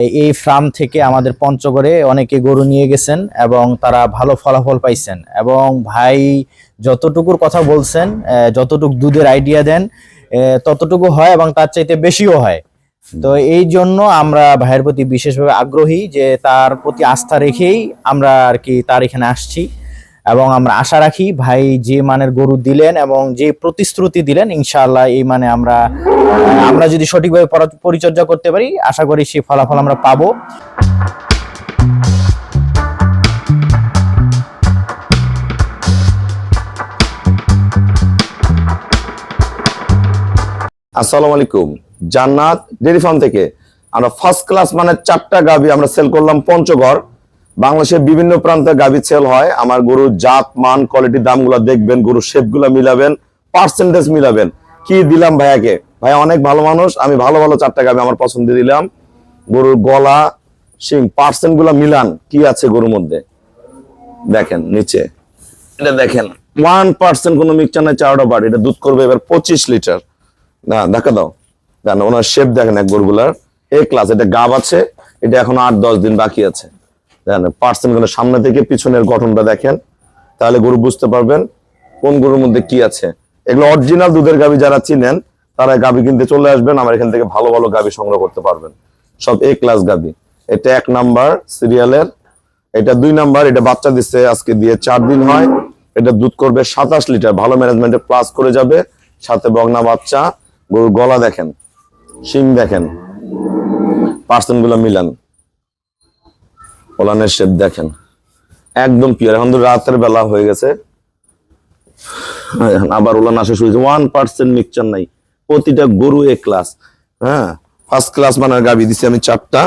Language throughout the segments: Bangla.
এই ফার্ম থেকে আমাদের পঞ্চগড়ে অনেকে গরু নিয়ে গেছেন এবং তারা ভালো ফলাফল পাইছেন এবং ভাই যতটুকুর কথা বলছেন, যতটুকু দুধের আইডিয়া দেন ততটুকু হয় এবং তার চাইতে বেশিও হয়। তো এই জন্য আমরা ভাইয়ের প্রতি বিশেষভাবে আগ্রহী যে তার প্রতি আস্থা রেখেই আমরা আর কি তার এখানে আসছি এবং আমরা আশা রাখি ভাই যে মানের গরু দিলেন এবং যে প্রতিশ্রুতি দিলেন ইনশাআল্লাহ এই মানে আমরা আমরা যদি সঠিকভাবে পরিচর্যা করতে পারি আশা করি সেই ফলাফল আমরা পাবো। আসসালামু আলাইকুম। জান্নাত ডেইরি ফার্ম থেকে আমরা ফার্স্ট ক্লাস মানে 4টা গাভী আমরা সেল করলাম পঞ্চগড়। বাংলাদেশের বিভিন্ন প্রান্তে গাভী সেল হয়। আমার গরুর জাত মান কোয়ালিটি দামগুলো দেখবেন, গরুর শেপগুলো মিলাবেন, পার্সেন্টেজ মিলাবেন। কি দিলাম ভাইয়াকে, ভাইয়া অনেক ভালো মানুষ, আমি ভালো ভালো 4টা গাভী আমার পছন্দ দিলাম। গরুর গলা শিং পার্সেন্ট গুলা মিলান কি আছে গরুর মধ্যে দেখেন, নিচে এটা দেখেন 1% কোনো মিক্সচার নাই। 4টা বার এটা দুধ করবে এবার 25 লিটার। না দেখা দাও, জানো ওনার শেপ দেখেন এক গরুগুলার এ ক্লাস। এটা গাব আছে, এটা এখন 8-10 দিন বাকি আছে। দেখেন পার্সেন্ট গুলো সামনে থেকে পিছনের গঠনটা দেখেন, তাহলে গরু বুঝতে পারবেন কোন গরুর মধ্যে কি আছে। এগুলো অরিজিনাল দুধের গাভী, যারা চিনেন তারা গাভী কিনতে চলে আসবেন, আমার এখান থেকে ভালো ভালো গাভী সংগ্রহ করতে পারবেন। সব এ ক্লাস গাভী। এটা 1 নাম্বার সিরিয়ালের, এটা 2 নাম্বার, এটা বাচ্চা দিচ্ছে আজকে দিয়ে 4 দিন হয়। এটা দুধ করবে 27 লিটার, ভালো ম্যানেজমেন্টে প্লাস করে যাবে, সাথে বগনা বাচ্চা। গরুর গলা দেখেন, শিং দেখেন, পার্সেন্ট গুলো মিলান, ওলানের শেপ দেখেন, একদম পিওর। এখন তো রাতের বেলা হয়ে গেছে, আবার ওলান আসে শুয়েছে, 1% মিক্সচার নাই। প্রতিটা গরু এ ক্লাস। হ্যাঁ, ফার্স্ট ক্লাস মানের গাভী দিছি আমি 4টা,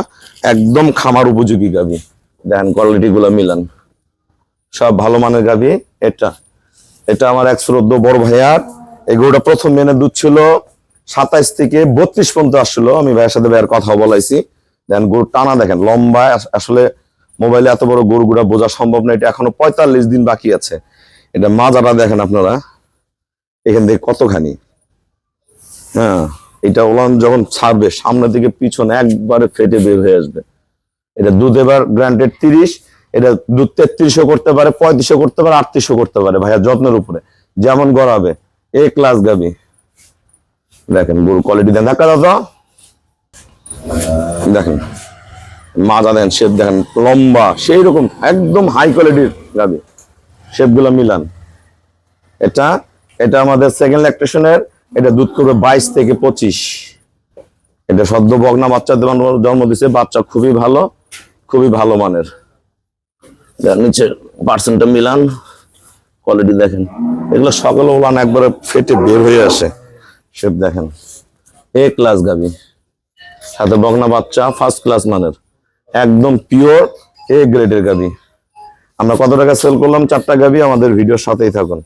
একদম খামার উপযোগী গাভী। দেখেন কোয়ালিটি গুলো মিলান, সব ভালো মানের গাভী। এটা আমার এক শ্রদ্ধ বড় ভাইয়ার। এই গরুটা প্রথম মেনে দুধ ছিল 27 থেকে 32 পর্যন্ত আসছিল। আমি ভাইয়ের সাথে ভাইয়ের কথা বলাইছি। দেন গরু টানা দেখেন, লম্বা। আসলে মোবাইলে এত বড় গরুগুলা বোঝা সম্ভব না। এটা এখনো 45 দিন বাকি আছে। এটা মাজাটা দেখেন আপনারা, এখান থেকে কতখানি। হ্যাঁ, এটা ওলান যখন ছাড়বে সামনে থেকে পিছনে একবারে ফেটে বের হয়ে আসবে। এটা দুধ এবার গ্রান্টেড 30। এটা দুধ 33ও করতে পারে, 35ও করতে পারে, 38ও করতে পারে। ভাইয়া যত্নের উপরে যেমন গড়াবে। এ ক্লাস গাভী দেখেন, গরু কোয়ালিটি দেন, ধাক্কা দাও দেখেন, মাজা দেন, শেপ দেখেন, লম্বা সেই রকম একদম হাই কোয়ালিটির গাভী। শেপ গুলো মিলান। এটা আমাদের সেকেন্ড ল্যাকটেশনের, এটা দুধ করবে 22 থেকে 25। এটা সদ্য বগনা বাচ্চা জন্ম দিছে, বাচ্চা খুবই ভালো, খুবই ভালো মানের। নিচে পার্সেন্টটা মিলান, কোয়ালিটি দেখেন। এগুলো সকল ওলান একবারে ফেটে বের হয়ে আসে। শেপ দেখেন, এ ক্লাস গাভী, সাথে বগনা বাচ্চা, ফার্স্ট ক্লাস মানের, একদম পিওর এ গ্রেডের গাভী। আমরা কত টাকা সেল করলাম 4টা গাভী, আমাদের ভিডিওর সাথেই থাকুন।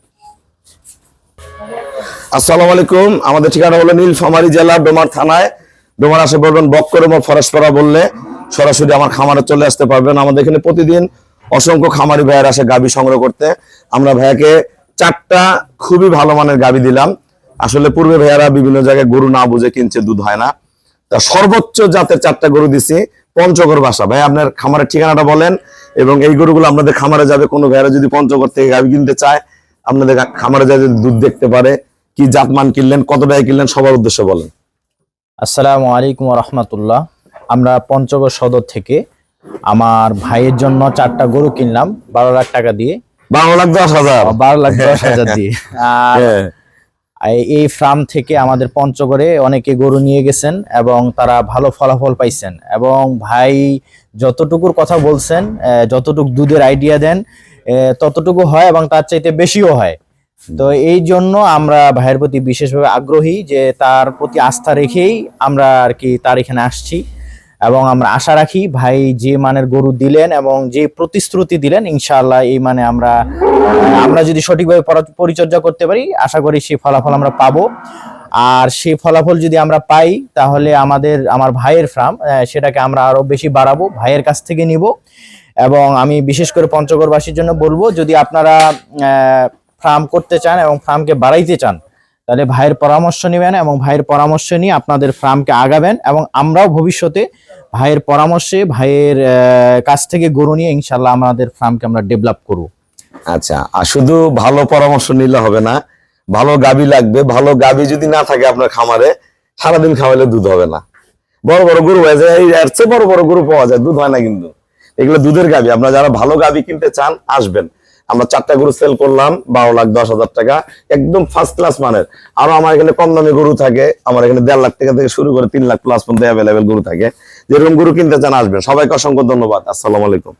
আসসালামু আলাইকুম। আমাদের ঠিকানা হলো নীলফামারী জেলা ডোমার থানায়। ডোমার আসে বলবেন বক্করম ফরেশপাড়া বললে সরাসরি আমার খামারে চলে আসতে পারবেন। আমাদের এখানে প্রতিদিন অসংখ্য খামারি ভাইয়ার আসে গাভী সংগ্রহ করতে। আমরা ভাইয়াকে 4টা খুবই ভালো মানের গাভী দিলাম। আসলে পূর্বে ভাইয়ারা বিভিন্ন জায়গায় গরু না বুঝে কিনছে, দুধ হয় না। তা সর্বোচ্চ জাতের 4টা গরু দিছি পঞ্চগড় বাসা। ভাই আপনার খামারের ঠিকানাটা বলেন, এবং এই গরুগুলো আপনাদের খামারে যাবে। কোনো ভাইয়ারা যদি পঞ্চগড় থেকে গাভী কিনতে চায়, আপনাদের খামারে যায় দুধ দেখতে পারে। কি জাতমান কিনলেন, কত টাকা কিনলেন, সবার উদ্দেশ্যে বলেন। আসসালামু আলাইকুম রহমতুল্লাহ। আমরা পঞ্চগড় সদর থেকে আমার ভাইয়ের জন্য 4টা গরু কিনলাম 12 লাখ টাকা দিয়ে। 12,10,000 12,10,000 দিয়ে। আর এই ফার্ম থেকে আমাদের পঞ্চগড়ে অনেকে গরু নিয়ে গেছেন এবং তারা ভালো ফলাফল পাইছেন এবং ভাই যতটুকুর কথা বলছেন, যতটুকু দুধের আইডিয়া দেন ততটুকু হয় এবং তার চাইতে বেশিও হয়। তো এই জন্য আমরা ভাইয়ের প্রতি বিশেষভাবে আগ্রহী যে তার প্রতি আস্থা রেখেই আমরা আর কি তার এখানে আসছি এবং আমরা আশা রাখি ভাই যে মানের গরু দিলেন এবং যে প্রতিশ্রুতি দিলেন ইনশাআল্লাহ এই মানে আমরা আমরা যদি সঠিকভাবে পরিচর্যা করতে পারি আশা করি সেই ফলাফল আমরা পাবো। আর সেই ফলাফল যদি আমরা পাই তাহলে আমার ভাইয়ের ফার্ম সেটাকে আমরা আরো বেশি বাড়াবো, ভাইয়ের কাছ থেকে নিব। এবং আমি বিশেষ করে পঞ্চগড়বাসীর জন্য বলবো, যদি আপনারা ফার্ম করতে চান এবং ফার্মকে বাড়াইতে চান তাহলে ভাইয়ের পরামর্শ নেবেন এবং ভাইয়ের পরামর্শ নিয়ে আপনাদের ফার্মকে আগাবেন এবং আমরাও ভবিষ্যতে ভাইয়ের পরামর্শে, ভাইয়ের কাছ থেকে গরু নিয়ে ইনশাল্লাহ আমাদের ফার্মকে আমরা ডেভেলপ করব। আচ্ছা, আর শুধু ভালো পরামর্শ নিলে হবে না, ভালো গাবি লাগবে। ভালো গাবি যদি না থাকে আপনার খামারে, সারাদিন খাওয়াইলে দুধ হবে না। বড় বড় গরু হয়ে যায়, এর চেয়ে বড় বড় গরু পাওয়া যায়, দুধ হয় না কিন্তু। এগুলো দুধের গাবি। আপনারা যারা ভালো গাবি কিনতে চান আসবেন। আমরা 4টা গরু সেল করলাম 12,10,000 টাকা, একদম ফার্স্ট ক্লাস মানের। আরো আমার এখানে কম দামি গরু থাকে, আমার এখানে 1.5 লাখ টাকা থেকে শুরু করে 3 লাখ প্লাস পর্যন্ত অ্যাভেলেবেল গরু থাকে। যেরকম গরু কিনতে চান আসবেন। সবাইকে অসংখ্য ধন্যবাদ। আসসালামু আলাইকুম।